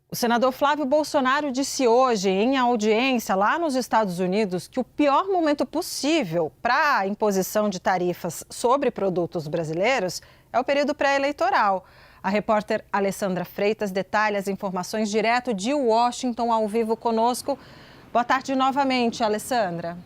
O senador Flávio Bolsonaro disse hoje, em audiência lá nos Estados Unidos, que o pior momento possível para a imposição de tarifas sobre produtos brasileiros é o período pré-eleitoral. A repórter Alessandra Freitas detalha as informações direto de Washington, ao vivo conosco. Boa tarde novamente, Alessandra.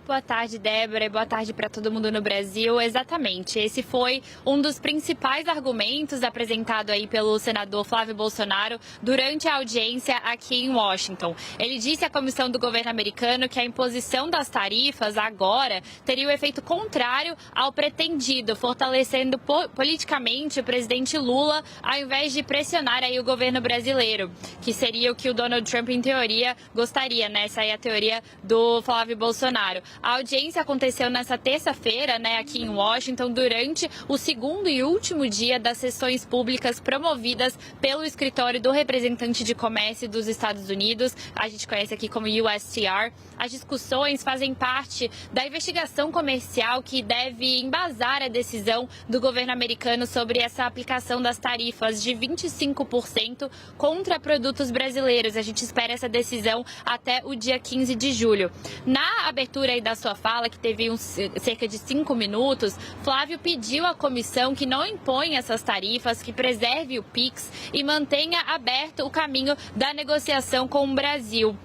Boa tarde, Débora, e boa tarde para todo mundo no Brasil. Exatamente, esse foi um dos principais argumentos apresentado aí pelo senador Flávio Bolsonaro durante a audiência aqui em Washington. Ele disse à comissão do governo americano que a imposição das tarifas agora teria o efeito contrário ao pretendido, fortalecendo politicamente o presidente Lula, ao invés de pressionar aí o governo brasileiro, que seria o que o Donald Trump, em teoria, gostaria, né? Essa é a teoria do Flávio Bolsonaro. A audiência aconteceu nessa terça-feira, né, aqui em Washington, durante o segundo e último dia das sessões públicas promovidas pelo escritório do representante de comércio dos Estados Unidos, a gente conhece aqui como USTR. As discussões fazem parte da investigação comercial que deve embasar a decisão do governo americano sobre essa aplicação das tarifas de 25% contra produtos brasileiros. A gente espera essa decisão até o dia 15 de julho. Na abertura aí da sua fala, que teve cerca de 5 minutos, Flávio pediu à comissão que não imponha essas tarifas, que preserve o PIX e mantenha aberto o caminho da negociação com o Brasil.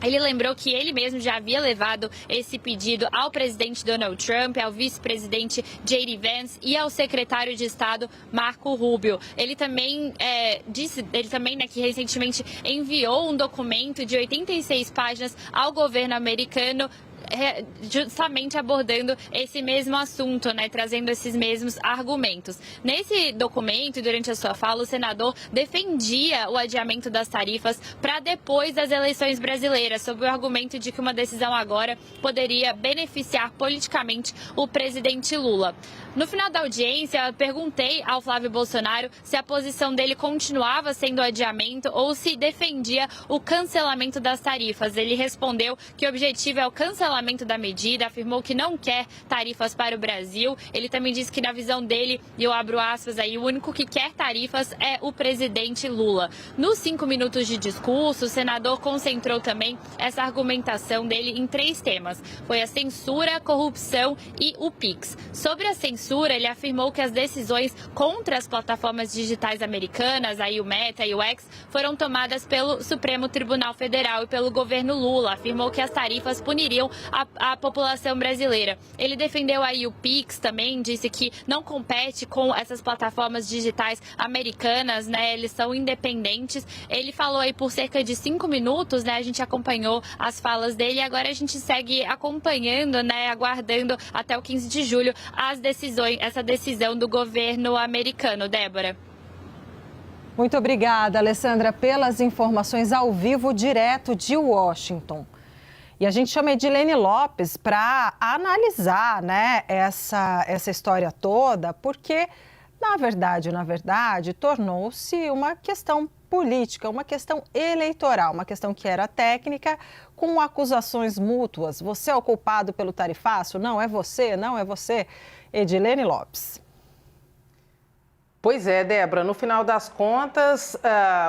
Ele lembrou que ele mesmo já havia levado esse pedido ao presidente Donald Trump, ao vice-presidente J.D. Vance e ao secretário de Estado Marco Rubio. Ele também disse que recentemente enviou um documento de 86 páginas ao governo americano, justamente abordando esse mesmo assunto, né, trazendo esses mesmos argumentos. Nesse documento, durante a sua fala, o senador defendia o adiamento das tarifas para depois das eleições brasileiras, sob o argumento de que uma decisão agora poderia beneficiar politicamente o presidente Lula. No final da audiência, eu perguntei ao Flávio Bolsonaro se a posição dele continuava sendo o adiamento ou se defendia o cancelamento das tarifas. Ele respondeu que o objetivo é o cancelamento da medida, afirmou que não quer tarifas para o Brasil. Ele também disse que, na visão dele, e eu abro aspas aí, o único que quer tarifas é o presidente Lula. Nos 5 minutos de discurso, o senador concentrou também essa argumentação dele em 3 temas. Foi a censura, a corrupção e o PIX. Sobre a censura, ele afirmou que as decisões contra as plataformas digitais americanas, aí o Meta e o X, foram tomadas pelo Supremo Tribunal Federal e pelo governo Lula. Afirmou que as tarifas puniriam a população brasileira. Ele defendeu aí o PIX também, disse que não compete com essas plataformas digitais americanas, né? Eles são independentes. Ele falou aí por cerca de 5 minutos, né? A gente acompanhou as falas dele e agora a gente segue acompanhando, né? Aguardando até o 15 de julho essa decisão do governo americano. Débora. Muito obrigada, Alessandra, pelas informações ao vivo, direto de Washington. E a gente chama Edilene Lopes para analisar, né, essa história toda, porque, na verdade, tornou-se uma questão política, uma questão eleitoral, uma questão que era técnica, com acusações mútuas. Você é o culpado pelo tarifaço? Não é você, não é você. Edilene Lopes. Pois é, Débora, no final das contas,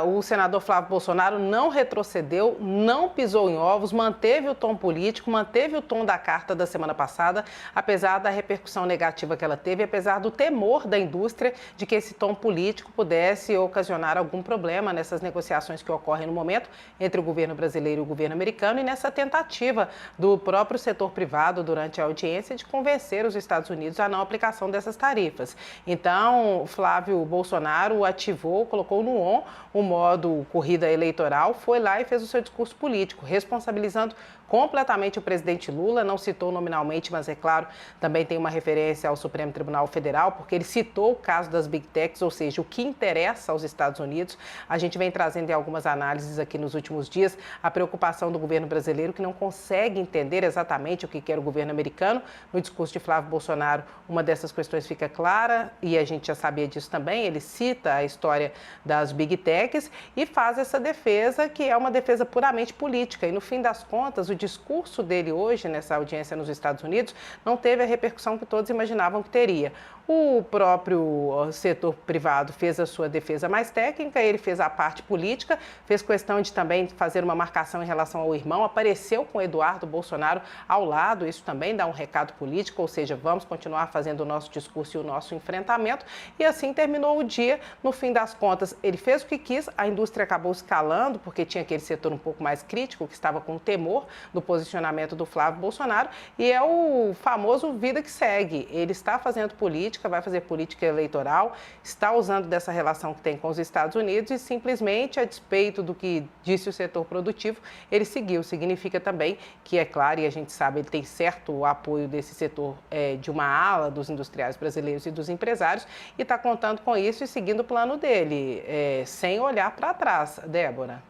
o senador Flávio Bolsonaro não retrocedeu, não pisou em ovos, manteve o tom político, manteve o tom da carta da semana passada, apesar da repercussão negativa que ela teve, apesar do temor da indústria de que esse tom político pudesse ocasionar algum problema nessas negociações que ocorrem no momento entre o governo brasileiro e o governo americano e nessa tentativa do próprio setor privado durante a audiência de convencer os Estados Unidos à não aplicação dessas tarifas. Então, Flávio Bolsonaro ativou, colocou no on o modo corrida eleitoral, foi lá e fez o seu discurso político, responsabilizando completamente o presidente Lula, não citou nominalmente, mas é claro, também tem uma referência ao Supremo Tribunal Federal, porque ele citou o caso das Big Techs, ou seja, o que interessa aos Estados Unidos. A gente vem trazendo em algumas análises aqui nos últimos dias a preocupação do governo brasileiro, que não consegue entender exatamente o que quer o governo americano. No discurso de Flávio Bolsonaro, uma dessas questões fica clara, e a gente já sabia disso também, ele cita a história das Big Techs e faz essa defesa, que é uma defesa puramente política, e no fim das contas, o discurso dele hoje, nessa audiência nos Estados Unidos, não teve a repercussão que todos imaginavam que teria. O próprio setor privado fez a sua defesa mais técnica, ele fez a parte política, fez questão de também fazer uma marcação em relação ao irmão, apareceu com Eduardo Bolsonaro ao lado, isso também dá um recado político, ou seja, vamos continuar fazendo o nosso discurso e o nosso enfrentamento, e assim terminou o dia. No fim das contas, ele fez o que quis, a indústria acabou escalando, porque tinha aquele setor um pouco mais crítico, que estava com temor do posicionamento do Flávio Bolsonaro, e é o famoso vida que segue. Ele está fazendo política, vai fazer política eleitoral, está usando dessa relação que tem com os Estados Unidos e simplesmente, a despeito do que disse o setor produtivo, ele seguiu. Significa também que, é claro, e a gente sabe, ele tem certo apoio desse setor, de uma ala dos industriais brasileiros e dos empresários, e está contando com isso e seguindo o plano dele, sem olhar para trás. Débora.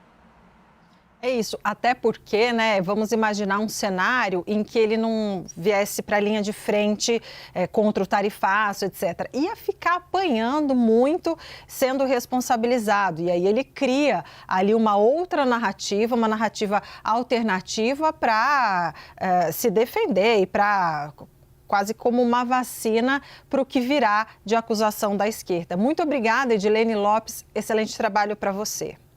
É isso, até porque, né, vamos imaginar um cenário em que ele não viesse para a linha de frente contra o tarifaço, etc. Ia ficar apanhando muito, sendo responsabilizado. E aí ele cria ali uma outra narrativa, uma narrativa alternativa para se defender e para quase como uma vacina para o que virá de acusação da esquerda. Muito obrigada, Edilene Lopes. Excelente trabalho para você.